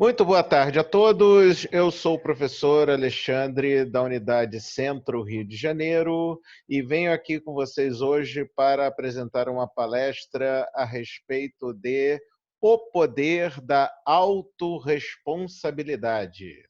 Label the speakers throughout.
Speaker 1: Muito boa tarde a todos. Eu sou o professor Alexandre, da Unidade Centro Rio de Janeiro, e venho aqui com vocês hoje para apresentar uma palestra a respeito de O Poder da Autorresponsabilidade.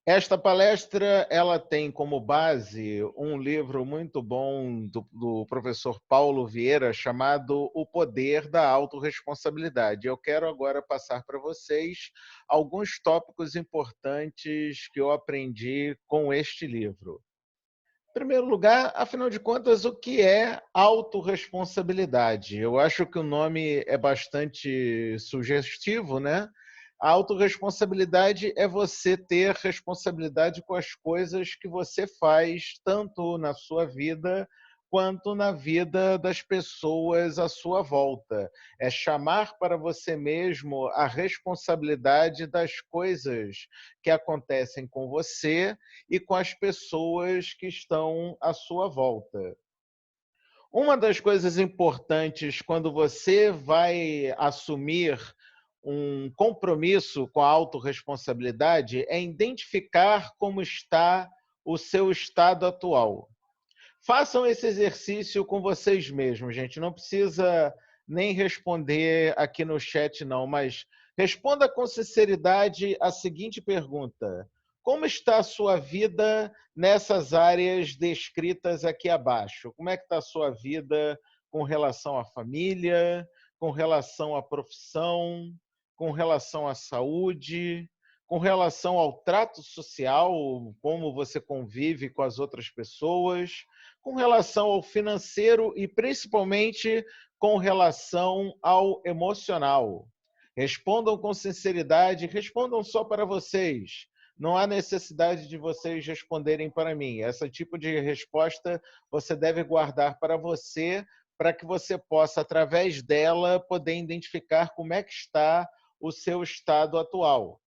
Speaker 1: Esta palestra ela tem como base um livro muito bom do professor Paulo Vieira chamado O Poder da Autorresponsabilidade. Eu quero agora passar para vocês alguns tópicos importantes que eu aprendi com este livro. Em primeiro lugar, afinal de contas, o que é autorresponsabilidade? Eu acho que o nome é bastante sugestivo, né? A autorresponsabilidade é você ter responsabilidade com as coisas que você faz, tanto na sua vida quanto na vida das pessoas à sua volta. É chamar para você mesmo a responsabilidade das coisas que acontecem com você e com as pessoas que estão à sua volta. Uma das coisas importantes quando você vai assumir um compromisso com a autorresponsabilidade é identificar como está o seu estado atual. Façam esse exercício com vocês mesmos, gente. Não precisa nem responder aqui no chat, não, mas responda com sinceridade a seguinte pergunta: como está a sua vida nessas áreas descritas aqui abaixo? Como é que está a sua vida com relação à família, com relação à profissão, com relação à saúde, com relação ao trato social, como você convive com as outras pessoas, com relação ao financeiro e principalmente com relação ao emocional. Respondam com sinceridade, respondam só para vocês. Não há necessidade de vocês responderem para mim. Esse tipo de resposta você deve guardar para você, para que você possa, através dela, poder identificar como é que está o seu estado atual.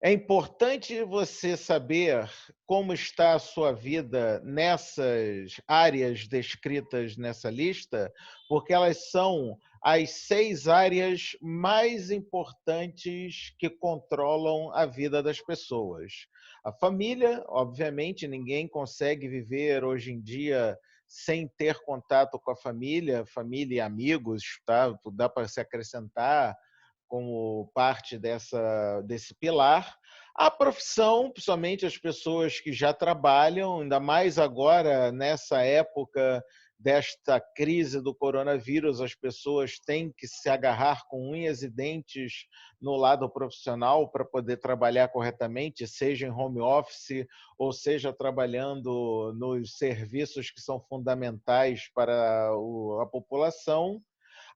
Speaker 1: É importante você saber como está a sua vida nessas áreas descritas nessa lista, porque elas são as 6 áreas mais importantes que controlam a vida das pessoas. A família, obviamente, ninguém consegue viver hoje em dia sem ter contato com a família e amigos, tá? Dá para se acrescentar como parte desse pilar. A profissão, principalmente as pessoas que já trabalham, ainda mais agora, nessa época desta crise do coronavírus, as pessoas têm que se agarrar com unhas e dentes no lado profissional para poder trabalhar corretamente, seja em home office ou seja trabalhando nos serviços que são fundamentais para a população.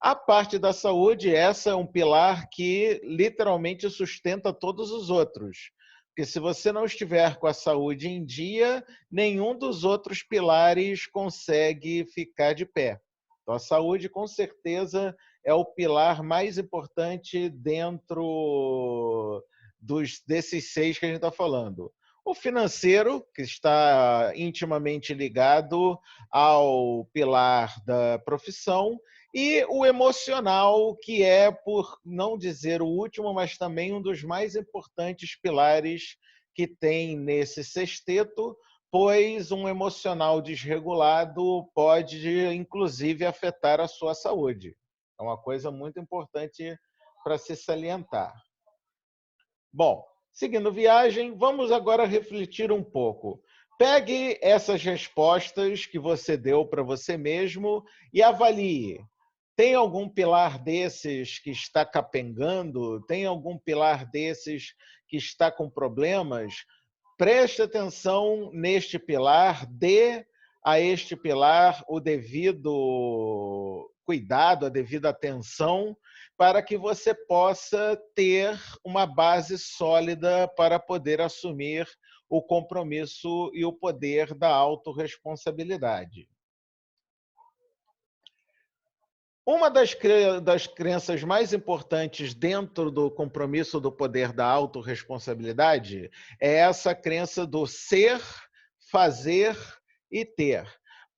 Speaker 1: A parte da saúde, essa é um pilar que literalmente sustenta todos os outros. Porque se você não estiver com a saúde em dia, nenhum dos outros pilares consegue ficar de pé. Então, a saúde, com certeza, é o pilar mais importante dentro desses 6 que a gente está falando. O financeiro, que está intimamente ligado ao pilar da profissão, e o emocional, que é, por não dizer o último, mas também um dos mais importantes pilares que tem nesse sexteto, pois um emocional desregulado pode, inclusive, afetar a sua saúde. É uma coisa muito importante para se salientar. Bom, seguindo viagem, vamos agora refletir um pouco. Pegue essas respostas que você deu para você mesmo e avalie. Tem algum pilar desses que está capengando? Tem algum pilar desses que está com problemas? Preste atenção neste pilar, dê a este pilar o devido cuidado, a devida atenção, para que você possa ter uma base sólida para poder assumir o compromisso e o poder da autorresponsabilidade. Uma das crenças mais importantes dentro do compromisso do poder da autorresponsabilidade é essa crença do ser, fazer e ter.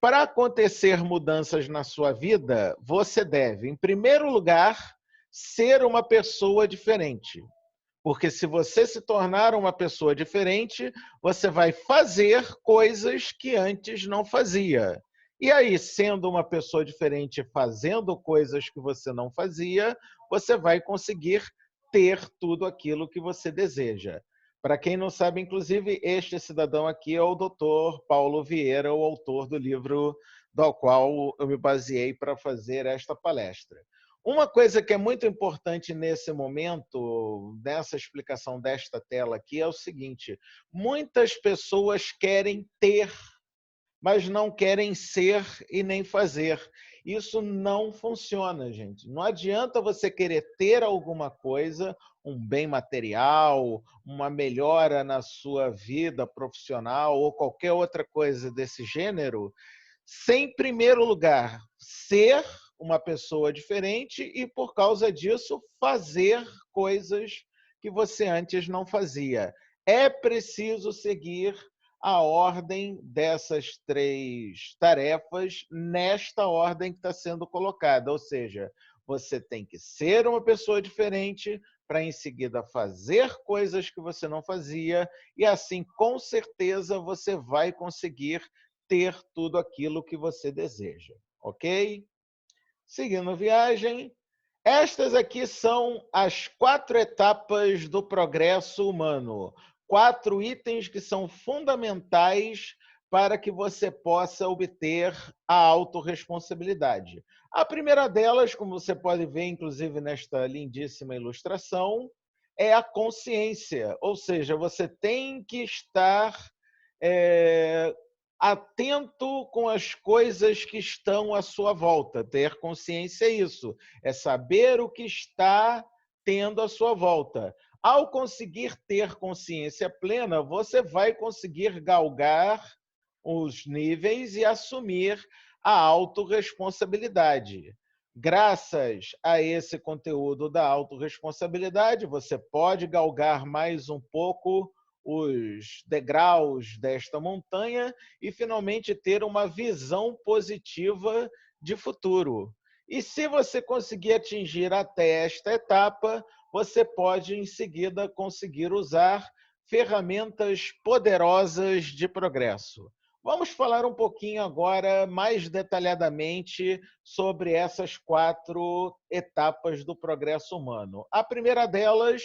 Speaker 1: Para acontecer mudanças na sua vida, você deve, em primeiro lugar, ser uma pessoa diferente. Porque se você se tornar uma pessoa diferente, você vai fazer coisas que antes não fazia. E aí, sendo uma pessoa diferente, fazendo coisas que você não fazia, você vai conseguir ter tudo aquilo que você deseja. Para quem não sabe, inclusive, este cidadão aqui é o Dr. Paulo Vieira, o autor do livro do qual eu me baseei para fazer esta palestra. Uma coisa que é muito importante nesse momento, nessa explicação desta tela aqui, é o seguinte: muitas pessoas querem ter, mas não querem ser e nem fazer. Isso não funciona, gente. Não adianta você querer ter alguma coisa, um bem material, uma melhora na sua vida profissional ou qualquer outra coisa desse gênero, sem, em primeiro lugar, ser uma pessoa diferente e, por causa disso, fazer coisas que você antes não fazia. É preciso seguir a ordem dessas 3 tarefas nesta ordem que está sendo colocada, ou seja, você tem que ser uma pessoa diferente para, em seguida, fazer coisas que você não fazia e, assim, com certeza, você vai conseguir ter tudo aquilo que você deseja, ok? Seguindo viagem, estas aqui são as 4 etapas do progresso humano. 4 itens que são fundamentais para que você possa obter a autorresponsabilidade. A primeira delas, como você pode ver, inclusive, nesta lindíssima ilustração, é a consciência. Ou seja, você tem que estar atento com as coisas que estão à sua volta. Ter consciência é isso, é saber o que está tendo à sua volta. Ao conseguir ter consciência plena, você vai conseguir galgar os níveis e assumir a autorresponsabilidade. Graças a esse conteúdo da autorresponsabilidade, você pode galgar mais um pouco os degraus desta montanha e finalmente ter uma visão positiva de futuro. E se você conseguir atingir até esta etapa, você pode em seguida conseguir usar ferramentas poderosas de progresso. Vamos falar um pouquinho agora mais detalhadamente sobre essas 4 etapas do progresso humano. A primeira delas,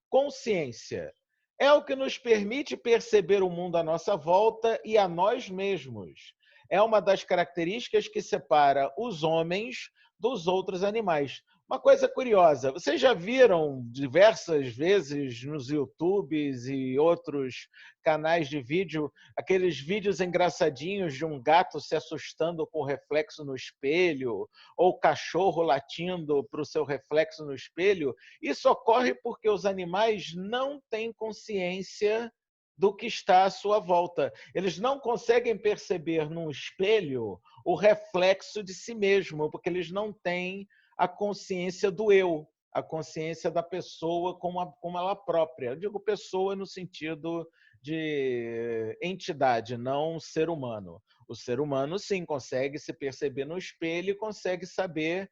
Speaker 1: consciência. É o que nos permite perceber o mundo à nossa volta e a nós mesmos. É uma das características que separa os homens dos outros animais. Uma coisa curiosa, vocês já viram diversas vezes nos YouTubes e outros canais de vídeo, aqueles vídeos engraçadinhos de um gato se assustando com o reflexo no espelho, ou cachorro latindo para o seu reflexo no espelho? Isso ocorre porque os animais não têm consciência do que está à sua volta. Eles não conseguem perceber num espelho o reflexo de si mesmo, porque eles não têm a consciência do eu, a consciência da pessoa como ela própria. Eu digo pessoa no sentido de entidade, não ser humano. O ser humano, sim, consegue se perceber no espelho e consegue saber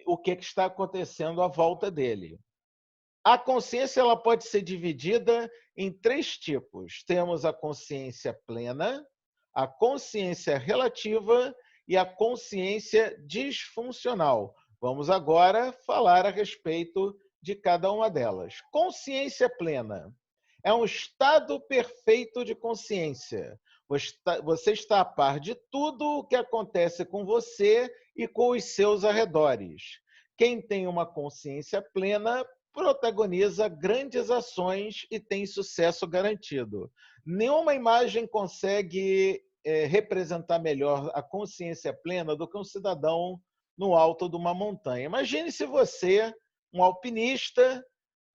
Speaker 1: o que está acontecendo à volta dele. A consciência ela pode ser dividida em 3 tipos. Temos a consciência plena, a consciência relativa e a consciência disfuncional. Vamos agora falar a respeito de cada uma delas. Consciência plena é um estado perfeito de consciência. Você está a par de tudo o que acontece com você e com os seus arredores. Quem tem uma consciência plena protagoniza grandes ações e tem sucesso garantido. Nenhuma imagem consegue representar melhor a consciência plena do que um cidadão no alto de uma montanha. Imagine se você, um alpinista,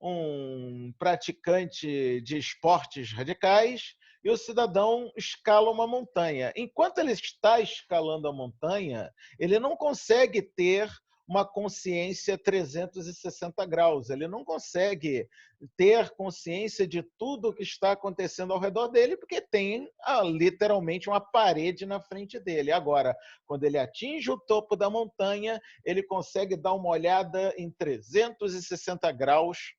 Speaker 1: um praticante de esportes radicais, e o cidadão escala uma montanha. Enquanto ele está escalando a montanha, ele não consegue ter uma consciência 360 graus. Ele não consegue ter consciência de tudo o que está acontecendo ao redor dele, porque tem literalmente uma parede na frente dele. Agora, quando ele atinge o topo da montanha, ele consegue dar uma olhada em 360 graus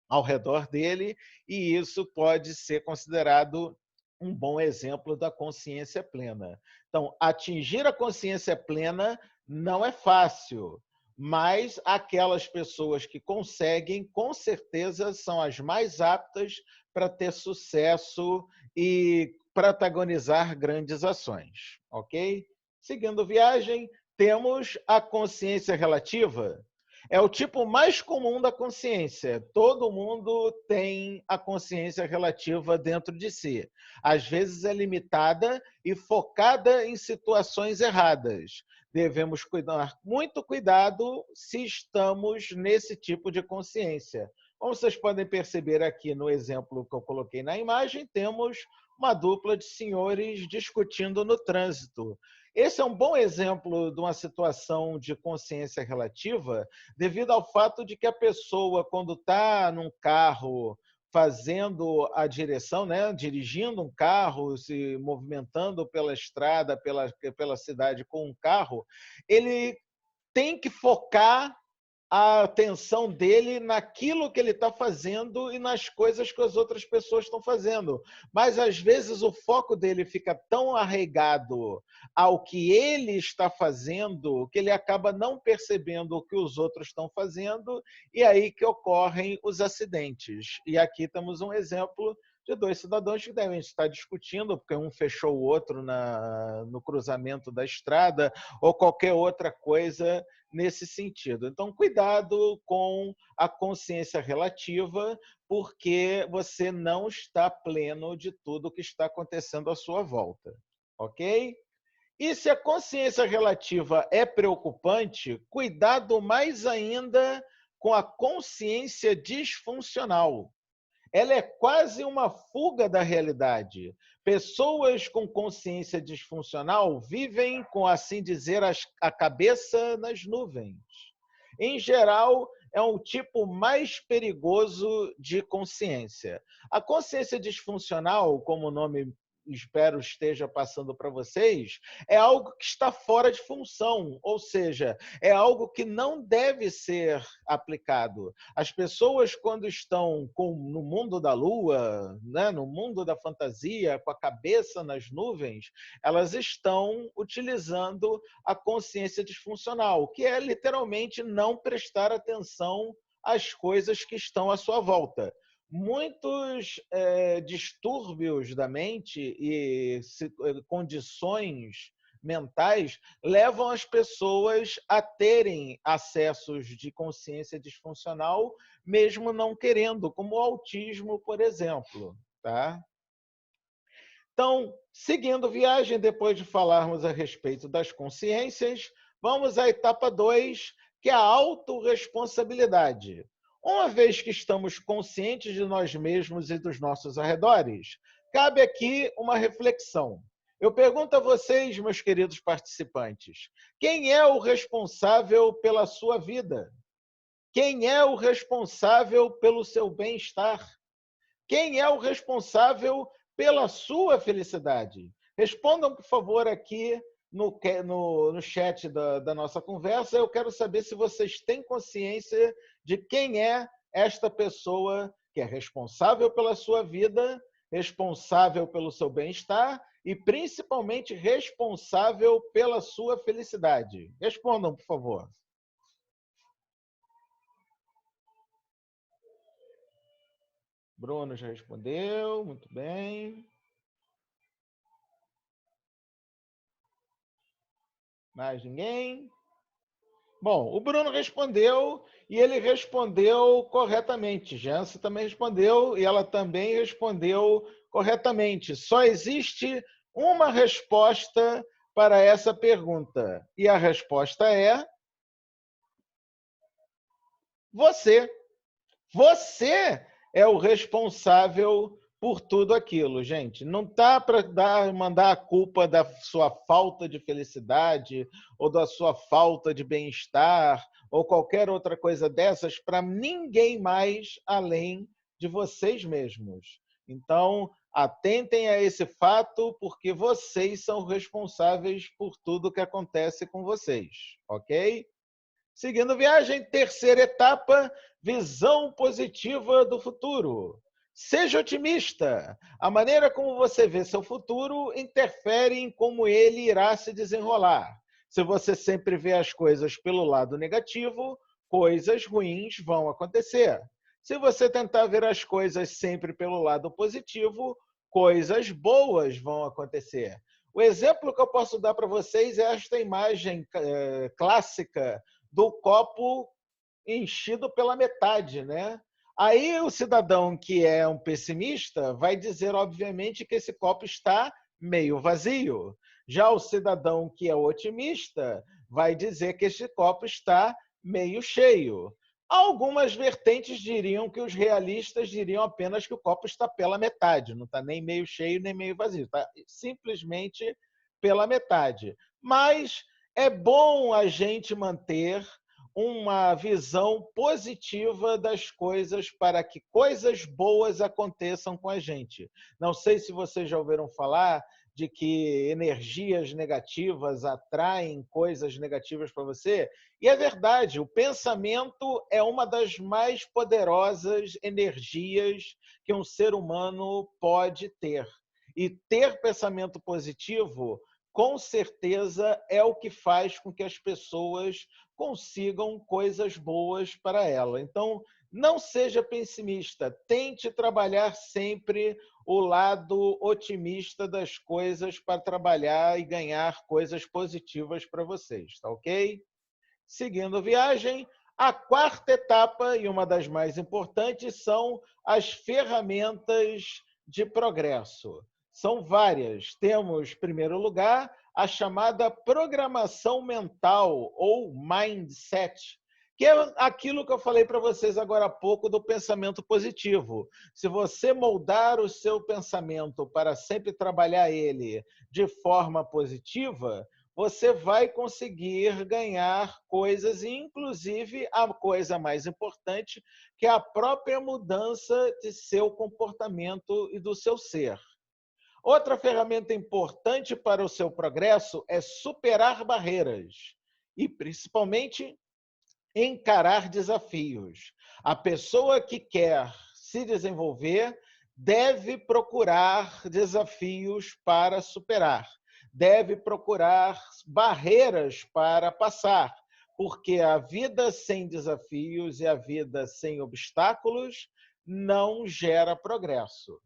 Speaker 1: ao redor dele, e isso pode ser considerado um bom exemplo da consciência plena. Então, atingir a consciência plena não é fácil, mas aquelas pessoas que conseguem, com certeza, são as mais aptas para ter sucesso e protagonizar grandes ações, ok? Seguindo viagem, temos a consciência relativa. É o tipo mais comum da consciência. Todo mundo tem a consciência relativa dentro de si. Às vezes é limitada e focada em situações erradas. Devemos tomar muito cuidado se estamos nesse tipo de consciência. Como vocês podem perceber aqui no exemplo que eu coloquei na imagem, temos uma dupla de senhores discutindo no trânsito. Esse é um bom exemplo de uma situação de consciência relativa, devido ao fato de que a pessoa, quando está num carro fazendo a direção, né, dirigindo um carro, se movimentando pela estrada, pela cidade com um carro, ele tem que focar a atenção dele naquilo que ele está fazendo e nas coisas que as outras pessoas estão fazendo. Mas, às vezes, o foco dele fica tão arraigado ao que ele está fazendo que ele acaba não percebendo o que os outros estão fazendo, e aí que ocorrem os acidentes. E aqui temos um exemplo de dois cidadãos que devem estar discutindo, porque um fechou o outro no cruzamento da estrada, ou qualquer outra coisa nesse sentido. Então, cuidado com a consciência relativa, porque você não está pleno de tudo que está acontecendo à sua volta, ok? E se a consciência relativa é preocupante, cuidado mais ainda com a consciência disfuncional. Ela é quase uma fuga da realidade. Pessoas com consciência disfuncional vivem, com assim dizer, a cabeça nas nuvens. Em geral, é um tipo mais perigoso de consciência. A consciência disfuncional, como o nome espero esteja passando para vocês, é algo que está fora de função, ou seja, é algo que não deve ser aplicado. As pessoas, quando estão no mundo da lua, né, no mundo da fantasia, com a cabeça nas nuvens, elas estão utilizando a consciência disfuncional, que é literalmente não prestar atenção às coisas que estão à sua volta. Muitos distúrbios da mente e condições mentais levam as pessoas a terem acessos de consciência disfuncional, mesmo não querendo, como o autismo, por exemplo. Tá? Então, seguindo viagem, depois de falarmos a respeito das consciências, vamos à etapa 2, que é a autorresponsabilidade. Uma vez que estamos conscientes de nós mesmos e dos nossos arredores, cabe aqui uma reflexão. Eu pergunto a vocês, meus queridos participantes, quem é o responsável pela sua vida? Quem é o responsável pelo seu bem-estar? Quem é o responsável pela sua felicidade? Respondam, por favor, aqui no chat da nossa conversa. Eu quero saber se vocês têm consciência de quem é esta pessoa que é responsável pela sua vida, responsável pelo seu bem-estar e, principalmente, responsável pela sua felicidade. Respondam, por favor. Bruno já respondeu, muito bem. Mais ninguém? Bom, o Bruno respondeu e ele respondeu corretamente. Jansen também respondeu e ela também respondeu corretamente. Só existe uma resposta para essa pergunta. E a resposta é você. Você é o responsável por tudo aquilo, gente. Não tá para mandar a culpa da sua falta de felicidade ou da sua falta de bem-estar ou qualquer outra coisa dessas para ninguém mais além de vocês mesmos. Então, atentem a esse fato, porque vocês são responsáveis por tudo que acontece com vocês, ok? Seguindo viagem, terceira etapa, visão positiva do futuro. Seja otimista. A maneira como você vê seu futuro interfere em como ele irá se desenrolar. Se você sempre vê as coisas pelo lado negativo, coisas ruins vão acontecer. Se você tentar ver as coisas sempre pelo lado positivo, coisas boas vão acontecer. O exemplo que eu posso dar para vocês é esta imagem clássica do copo enchido pela metade, né? Aí o cidadão que é um pessimista vai dizer, obviamente, que esse copo está meio vazio. Já o cidadão que é otimista vai dizer que esse copo está meio cheio. Algumas vertentes diriam que os realistas diriam apenas que o copo está pela metade, não está nem meio cheio nem meio vazio, está simplesmente pela metade. Mas é bom a gente manter uma visão positiva das coisas para que coisas boas aconteçam com a gente. Não sei se vocês já ouviram falar de que energias negativas atraem coisas negativas para você. E é verdade, o pensamento é uma das mais poderosas energias que um ser humano pode ter. E ter pensamento positivo, com certeza, é o que faz com que as pessoas consigam coisas boas para ela. Então, não seja pessimista, tente trabalhar sempre o lado otimista das coisas para trabalhar e ganhar coisas positivas para vocês, tá ok? Seguindo a viagem, a quarta etapa, e uma das mais importantes, são as ferramentas de progresso. São várias. Temos, em primeiro lugar, a chamada programação mental ou mindset, que é aquilo que eu falei para vocês agora há pouco do pensamento positivo. Se você moldar o seu pensamento para sempre trabalhar ele de forma positiva, você vai conseguir ganhar coisas, inclusive a coisa mais importante, que é a própria mudança de seu comportamento e do seu ser. Outra ferramenta importante para o seu progresso é superar barreiras e, principalmente, encarar desafios. A pessoa que quer se desenvolver deve procurar desafios para superar, deve procurar barreiras para passar, porque a vida sem desafios e a vida sem obstáculos não gera progresso.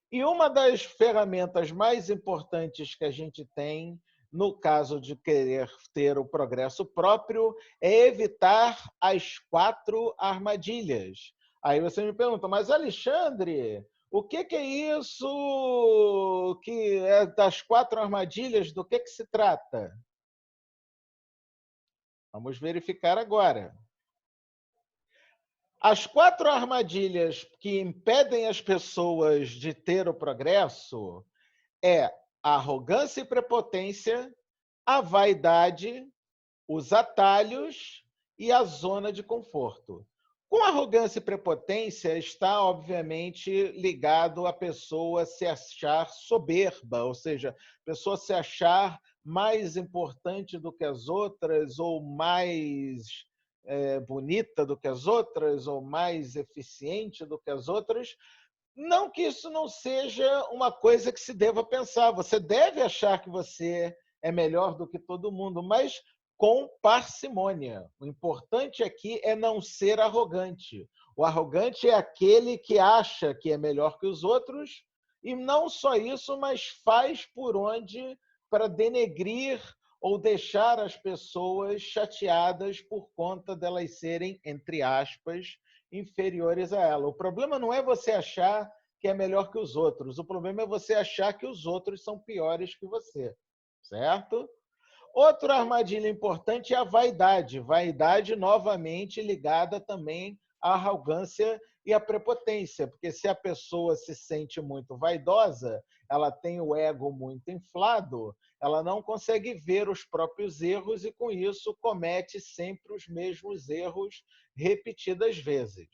Speaker 1: E uma das ferramentas mais importantes que a gente tem, no caso de querer ter o progresso próprio, é evitar as 4 armadilhas. Aí você me pergunta, mas Alexandre, o que é isso que é das 4 armadilhas? Do que se trata? Vamos verificar agora. As 4 armadilhas que impedem as pessoas de ter o progresso é a arrogância e prepotência, a vaidade, os atalhos e a zona de conforto. Com arrogância e prepotência está, obviamente, ligado a pessoa se achar soberba, ou seja, a pessoa se achar mais importante do que as outras, ou mais bonita do que as outras, ou mais eficiente do que as outras. Não que isso não seja uma coisa que se deva pensar. Você deve achar que você é melhor do que todo mundo, mas com parcimônia. O importante aqui é não ser arrogante. O arrogante é aquele que acha que é melhor que os outros e não só isso, mas faz por onde para denegrir ou deixar as pessoas chateadas por conta delas serem, entre aspas, inferiores a ela. O problema não é você achar que é melhor que os outros. O problema é você achar que os outros são piores que você, certo? Outra armadilha importante é a vaidade. Vaidade, novamente, ligada também à arrogância e a prepotência, porque se a pessoa se sente muito vaidosa, ela tem o ego muito inflado, ela não consegue ver os próprios erros e, com isso, comete sempre os mesmos erros repetidas vezes.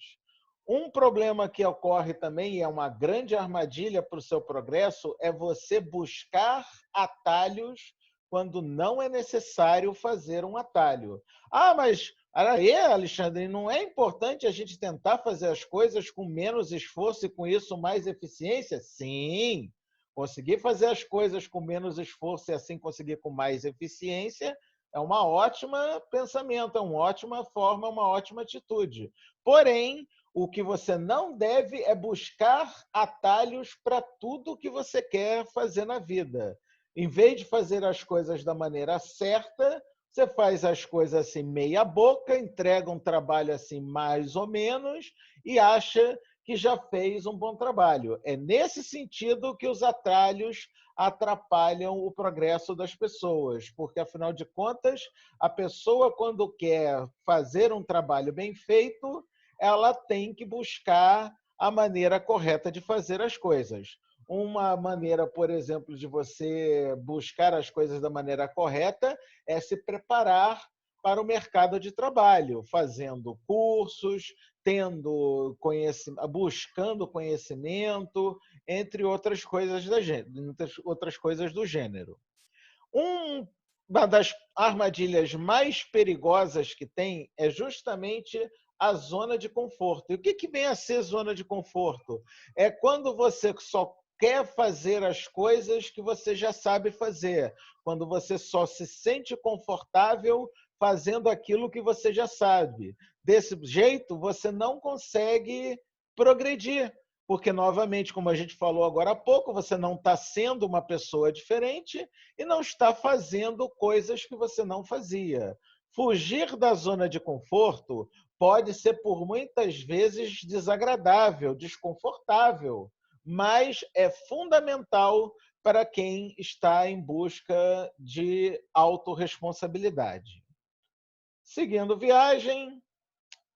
Speaker 1: Um problema que ocorre também, e é uma grande armadilha para o seu progresso, é você buscar atalhos quando não é necessário fazer um atalho. Ah, mas aí, Alexandre, não é importante a gente tentar fazer as coisas com menos esforço e, com isso, mais eficiência? Sim, conseguir fazer as coisas com menos esforço e assim conseguir com mais eficiência é uma ótima pensamento, é uma ótima forma, uma ótima atitude. Porém, o que você não deve é buscar atalhos para tudo que você quer fazer na vida. Em vez de fazer as coisas da maneira certa, você faz as coisas assim meia boca, entrega um trabalho assim mais ou menos e acha que já fez um bom trabalho. É nesse sentido que os atalhos atrapalham o progresso das pessoas, porque, afinal de contas, a pessoa, quando quer fazer um trabalho bem feito, ela tem que buscar a maneira correta de fazer as coisas. Uma maneira, por exemplo, de você buscar as coisas da maneira correta é se preparar para o mercado de trabalho, fazendo cursos, buscando conhecimento, entre outras coisas do gênero. Uma das armadilhas mais perigosas que tem é justamente a zona de conforto. E o que vem a ser zona de conforto? É quando você só quer fazer as coisas que você já sabe fazer, quando você só se sente confortável fazendo aquilo que você já sabe. Desse jeito, você não consegue progredir, porque, novamente, como a gente falou agora há pouco, você não está sendo uma pessoa diferente e não está fazendo coisas que você não fazia. Fugir da zona de conforto pode ser, por muitas vezes, desagradável, desconfortável, mas é fundamental para quem está em busca de autorresponsabilidade. Seguindo viagem,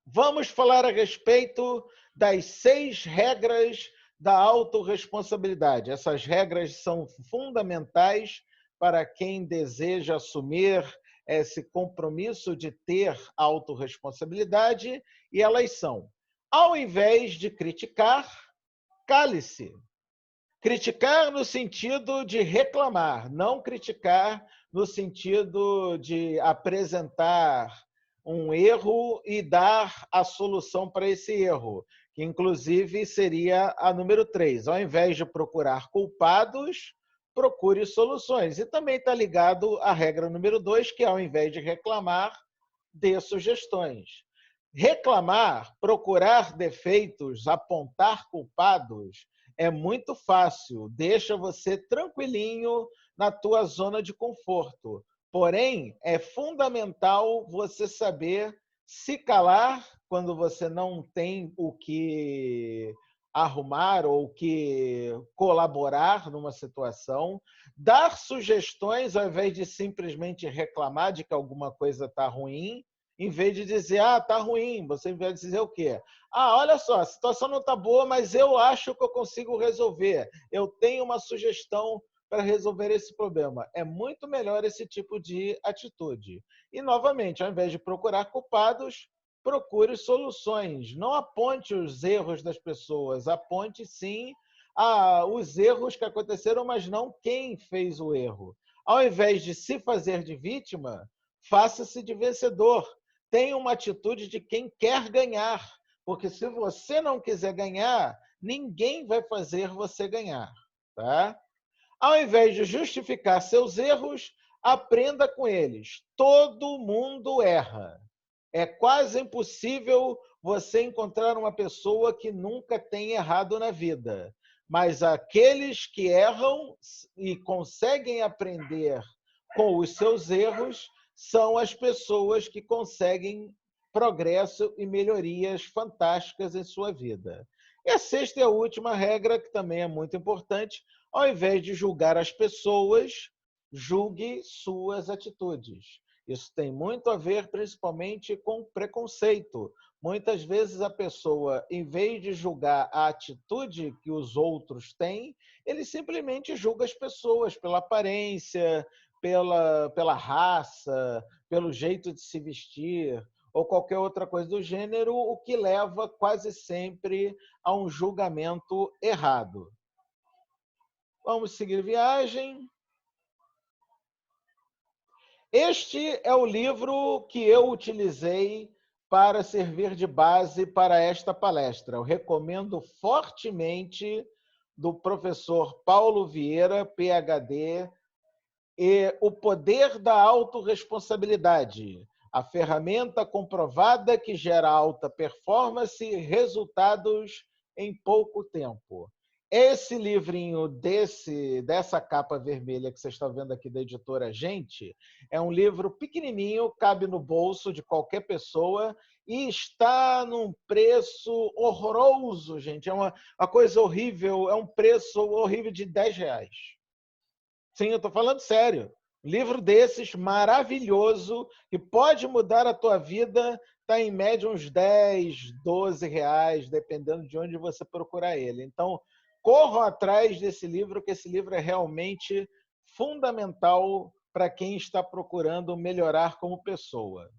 Speaker 1: vamos falar a respeito das 6 regras da autorresponsabilidade. Essas regras são fundamentais para quem deseja assumir esse compromisso de ter autorresponsabilidade, e elas são: ao invés de criticar, cale-se. Criticar no sentido de reclamar, não criticar no sentido de apresentar um erro e dar a solução para esse erro, que inclusive seria a número 3. Ao invés de procurar culpados, procure soluções. E também está ligado à regra número 2, que ao invés de reclamar, dê sugestões. Reclamar, procurar defeitos, apontar culpados, é muito fácil, deixa você tranquilinho na tua zona de conforto. Porém, é fundamental você saber se calar quando você não tem o que arrumar ou o que colaborar numa situação, dar sugestões ao invés de simplesmente reclamar de que alguma coisa está ruim, em vez de dizer, tá ruim, você vai dizer o quê? Olha só, a situação não está boa, mas eu acho que eu consigo resolver. Eu tenho uma sugestão para resolver esse problema. É muito melhor esse tipo de atitude. E, novamente, ao invés de procurar culpados, procure soluções. Não aponte os erros das pessoas, aponte, sim, os erros que aconteceram, mas não quem fez o erro. Ao invés de se fazer de vítima, faça-se de vencedor. Tenha uma atitude de quem quer ganhar, porque se você não quiser ganhar, ninguém vai fazer você ganhar, tá? Ao invés de justificar seus erros, aprenda com eles. Todo mundo erra. É quase impossível você encontrar uma pessoa que nunca tenha errado na vida. Mas aqueles que erram e conseguem aprender com os seus erros são as pessoas que conseguem progresso e melhorias fantásticas em sua vida. E a sexta e a última regra, que também é muito importante: ao invés de julgar as pessoas, julgue suas atitudes. Isso tem muito a ver, principalmente, com preconceito. Muitas vezes a pessoa, em vez de julgar a atitude que os outros têm, ele simplesmente julga as pessoas pela aparência, pela raça, pelo jeito de se vestir ou qualquer outra coisa do gênero, o que leva quase sempre a um julgamento errado. Vamos seguir viagem. Este é o livro que eu utilizei para servir de base para esta palestra. Eu recomendo fortemente, do professor Paulo Vieira, PhD, e O Poder da Autorresponsabilidade, a ferramenta comprovada que gera alta performance e resultados em pouco tempo. Esse livrinho dessa capa vermelha que vocês estão vendo aqui da editora Gente, é um livro pequenininho, cabe no bolso de qualquer pessoa e está num preço horroroso, gente. É uma coisa horrível, é um preço horrível de R$ 10. Sim, eu estou falando sério. Um livro desses, maravilhoso, que pode mudar a tua vida, está em média uns 10, R$ 12, dependendo de onde você procurar ele. Então, corram atrás desse livro, que esse livro é realmente fundamental para quem está procurando melhorar como pessoa.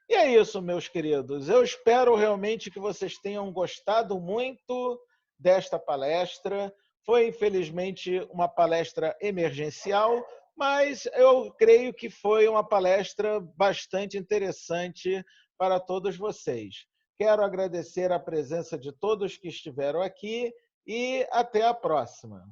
Speaker 1: E é isso, meus queridos. Eu espero realmente que vocês tenham gostado muito desta palestra. Foi, infelizmente, uma palestra emergencial, mas eu creio que foi uma palestra bastante interessante para todos vocês. Quero agradecer a presença de todos que estiveram aqui e até a próxima.